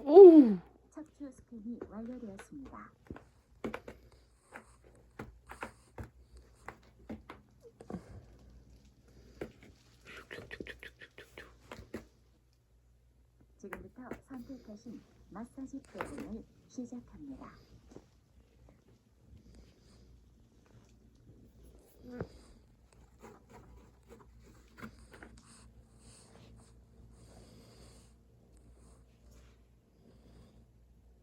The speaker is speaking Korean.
오. 척추 스캔이 완료되었습니다. 지금부터 선택하신 마사지 프로그램을 시작합니다.